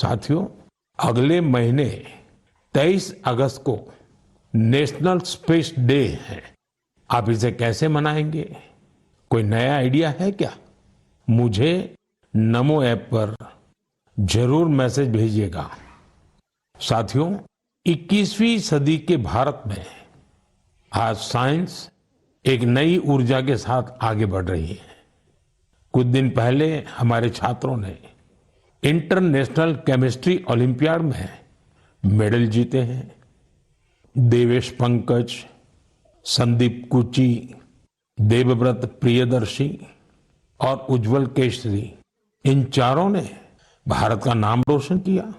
साथियों, अगले महीने 23 अगस्त को नेशनल स्पेस डे है। आप इसे कैसे मनाएंगे? कोई नया आइडिया है क्या? मुझे नमो ऐप पर जरूर मैसेज भेजिएगा। साथियों, 21वीं सदी के भारत में आज साइंस एक नई ऊर्जा के साथ आगे बढ़ रही है। कुछ दिन पहले हमारे छात्रों ने इंटरनेशनल केमिस्ट्री ओलंपियाड में मेडल जीते हैं। देवेश पंकज, संदीप कुची, देवव्रत प्रियदर्शी और उज्जवल केशरी, इन चारों ने भारत का नाम रोशन किया।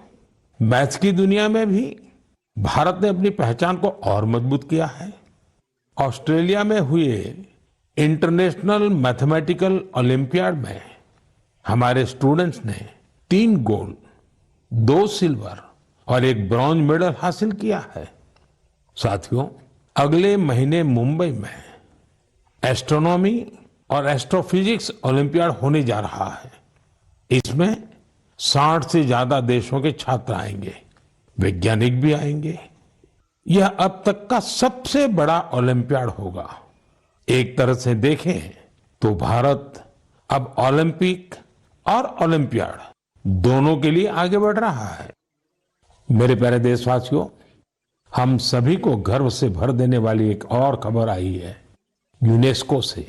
मैथ्स की दुनिया में भी भारत ने अपनी पहचान को और मजबूत किया है। ऑस्ट्रेलिया में हुए इंटरनेशनल मैथमेटिकल ओलंपियाड में हमारे स्टूडेंट्स ने 3 गोल्ड, 2 सिल्वर और 1 ब्रॉन्ज मेडल हासिल किया है। साथियों, अगले महीने मुंबई में एस्ट्रोनॉमी और एस्ट्रोफिजिक्स ओलंपियाड होने जा रहा है। इसमें 60 से ज्यादा देशों के छात्र आएंगे, वैज्ञानिक भी आएंगे। यह अब तक का सबसे बड़ा ओलंपियाड होगा। एक तरह से देखें तो भारत अब ओलंपिक और ओलंपियाड दोनों के लिए आगे बढ़ रहा है। मेरे प्यारे देशवासियों, हम सभी को गर्व से भर देने वाली एक और खबर आई है यूनेस्को से।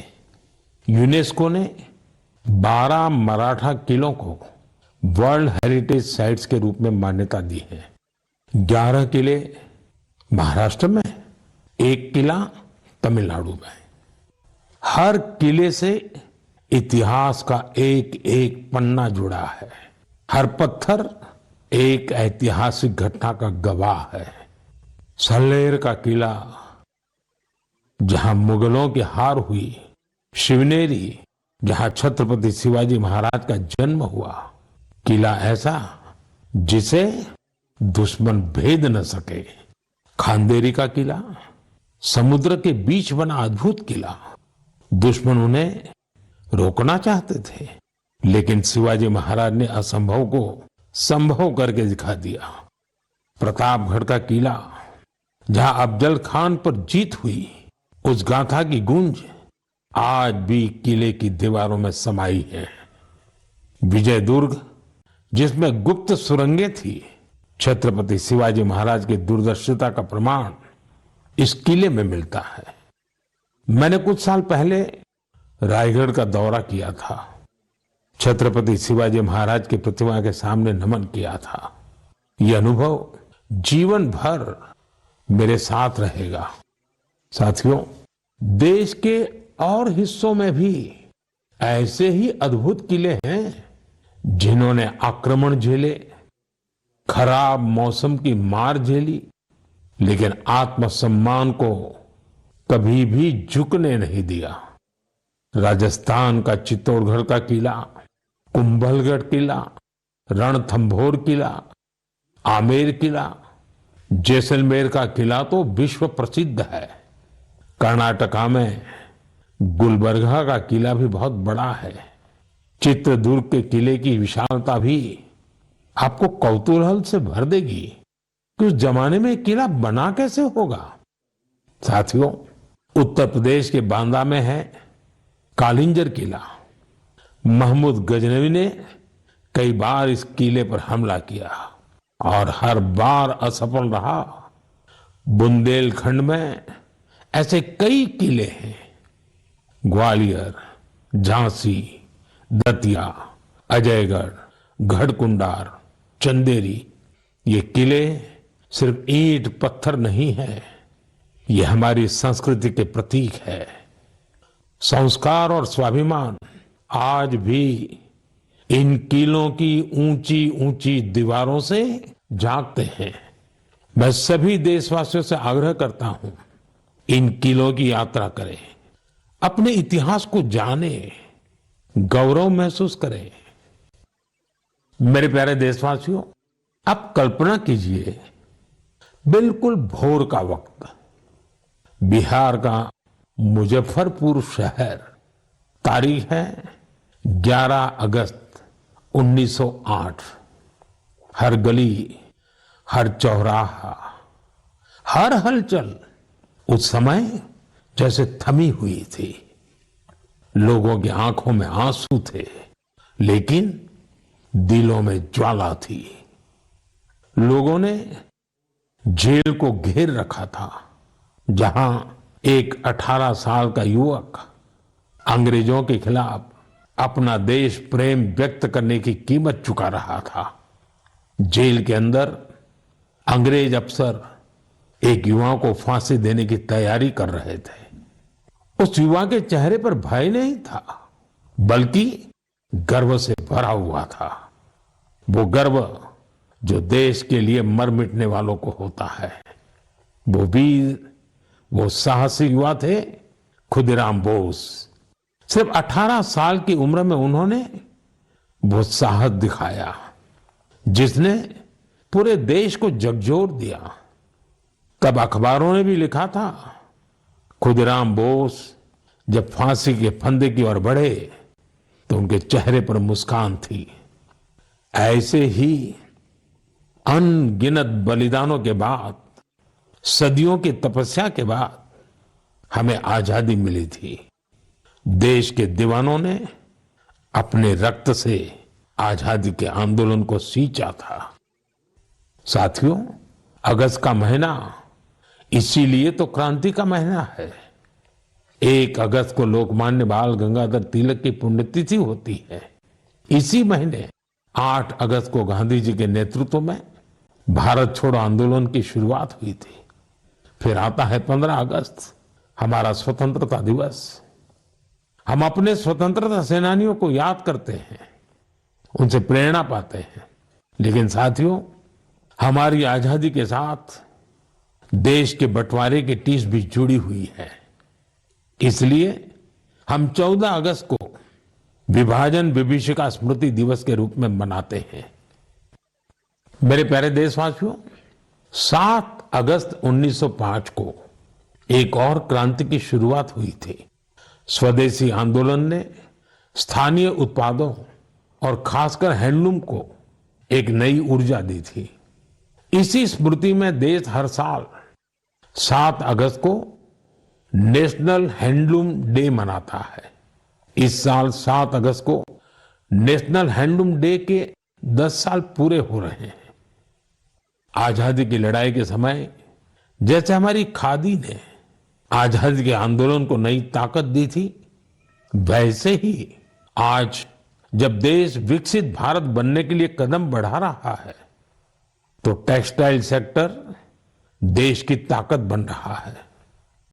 यूनेस्को ने 12 मराठा किलों को वर्ल्ड हेरिटेज साइट्स के रूप में मान्यता दी है। 11 किले महाराष्ट्र में, 1 किला तमिलनाडु में। हर किले से इतिहास का एक एक पन्ना जुड़ा है। हर पत्थर एक ऐतिहासिक घटना का गवाह है। सल्लेर का किला, जहां मुगलों की हार हुई, शिवनेरी, जहां छत्रपति शिवाजी महाराज का जन्म हुआ, किला ऐसा जिसे दुश्मन भेद न सके। खांदेरी का किला, समुद्र के बीच बना अद्भुत किला। दुश्मन उन्हें रोकना चाहते थे, लेकिन शिवाजी महाराज ने असंभव को संभव करके दिखा दिया। प्रतापगढ़ का किला, जहां अफजल खान पर जीत हुई, उस गाथा की गूंज आज भी किले की दीवारों में समाई है। विजय दुर्ग, जिसमें गुप्त सुरंगें थी, छत्रपति शिवाजी महाराज की दूरदर्शिता का प्रमाण इस किले में मिलता है। मैंने कुछ साल पहले रायगढ़ का दौरा किया था। छत्रपति शिवाजी महाराज की प्रतिमा के सामने नमन किया था। यह अनुभव जीवन भर मेरे साथ रहेगा। साथियों, देश के और हिस्सों में भी ऐसे ही अद्भुत किले हैं जिन्होंने आक्रमण झेले, खराब मौसम की मार झेली, लेकिन आत्मसम्मान को कभी भी झुकने नहीं दिया। राजस्थान का चित्तौड़गढ़ का किला, कुंभलगढ़ किला, रणथंभौर किला, आमेर किला, जैसलमेर का किला तो विश्व प्रसिद्ध है। कर्नाटका में गुलबर्गा का किला भी बहुत बड़ा है। चित्रदुर्ग के किले की विशालता भी आपको कौतूहल से भर देगी कि उस जमाने में किला बना कैसे होगा। साथियों, उत्तर प्रदेश के बांदा में है कालिंजर किला। महमूद गजनवी ने कई बार इस किले पर हमला किया और हर बार असफल रहा। बुंदेलखंड में ऐसे कई किले हैं। ग्वालियर, झांसी, दतिया, अजयगढ़, गढ़कुंडार, चंदेरी, ये किले सिर्फ ईंट पत्थर नहीं है, ये हमारी संस्कृति के प्रतीक है। संस्कार और स्वाभिमान आज भी इन किलों की ऊंची ऊंची दीवारों से जागते हैं। मैं सभी देशवासियों से आग्रह करता हूं, इन किलों की यात्रा करें, अपने इतिहास को जाने, गौरव महसूस करें। मेरे प्यारे देशवासियों, आप कल्पना कीजिए, बिल्कुल भोर का वक्त, बिहार का मुजफ्फरपुर शहर, तारीख है 11 अगस्त 1908। हर गली, हर चौराहा, हर हलचल उस समय जैसे थमी हुई थी। लोगों की आंखों में आंसू थे, लेकिन दिलों में ज्वाला थी। लोगों ने जेल को घेर रखा था, जहां एक 18 साल का युवक अंग्रेजों के खिलाफ अपना देश प्रेम व्यक्त करने की कीमत चुका रहा था। जेल के अंदर अंग्रेज अफसर एक युवा को फांसी देने की तैयारी कर रहे थे। उस युवा के चेहरे पर भय नहीं था, बल्कि गर्व से भरा हुआ था। वो गर्व जो देश के लिए मर मिटने वालों को होता है। वो वीर, वो साहसी युवा थे खुदीराम बोस। सिर्फ 18 साल की उम्र में उन्होंने वो साहस दिखाया जिसने पूरे देश को झकझोर दिया। तब अखबारों ने भी लिखा था, खुदीराम बोस जब फांसी के फंदे की ओर बढ़े तो उनके चेहरे पर मुस्कान थी। ऐसे ही अनगिनत बलिदानों के बाद, सदियों की तपस्या के बाद हमें आजादी मिली थी। देश के दीवानों ने अपने रक्त से आजादी के आंदोलन को सींचा था। साथियों, अगस्त का महीना इसीलिए तो क्रांति का महीना है। 1 अगस्त को लोकमान्य बाल गंगाधर तिलक की पुण्यतिथि होती है। इसी महीने 8 अगस्त को गांधी जी के नेतृत्व में भारत छोड़ो आंदोलन की शुरुआत हुई थी। फिर आता है 15 अगस्त, हमारा स्वतंत्रता दिवस। हम अपने स्वतंत्रता सेनानियों को याद करते हैं, उनसे प्रेरणा पाते हैं। लेकिन साथियों, हमारी आजादी के साथ देश के बंटवारे की टीस भी जुड़ी हुई है। इसलिए हम 14 अगस्त को विभाजन विभीषिका स्मृति दिवस के रूप में मनाते हैं। मेरे प्यारे देशवासियों, 7 अगस्त 1905 को एक और क्रांति की शुरुआत हुई थी। स्वदेशी आंदोलन ने स्थानीय उत्पादों और खासकर हैंडलूम को एक नई ऊर्जा दी थी। इसी स्मृति में देश हर साल 7 अगस्त को नेशनल हैंडलूम डे मनाता है। इस साल 7 अगस्त को नेशनल हैंडलूम डे के 10 साल पूरे हो रहे हैं। आजादी की लड़ाई के समय जैसे हमारी खादी ने आजादी के आंदोलन को नई ताकत दी थी, वैसे ही आज जब देश विकसित भारत बनने के लिए कदम बढ़ा रहा है, तो टेक्सटाइल सेक्टर देश की ताकत बन रहा है।